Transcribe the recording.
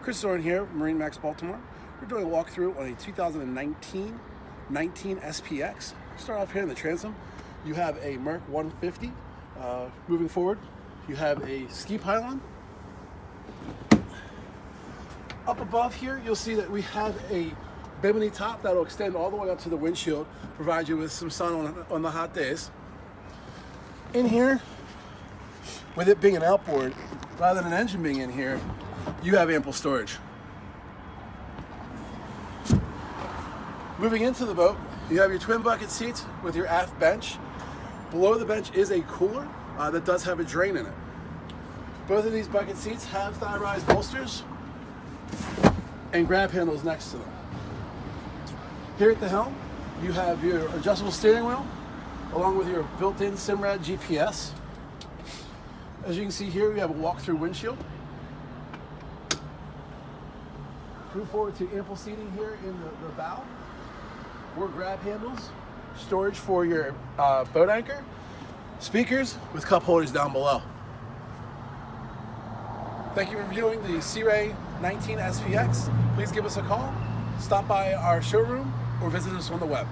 Chris Zorn here, MarineMax Baltimore. We're doing a walkthrough on a 2019 SPX. Start off here in the transom. You have a Merc 150. Moving forward, you have a ski pylon. Up above here, you'll see that we have a bimini top that will extend all the way up to the windshield, provide you with some sun on the hot days. In here, with it being an outboard, rather than an engine being in here, you have ample storage. Moving into the boat, you have your twin bucket seats with your aft bench. Below the bench is a cooler that does have a drain in it. Both of these bucket seats have thigh-rise bolsters and grab handles next to them. Here at the helm, you have your adjustable steering wheel along with your built-in Simrad GPS. As you can see here, we have a walk-through windshield. Move forward to ample seating here in the bow. More grab handles, storage for your boat anchor, speakers with cup holders down below. Thank you for viewing the Sea Ray 19 SPX. Please give us a call, stop by our showroom, or visit us on the web.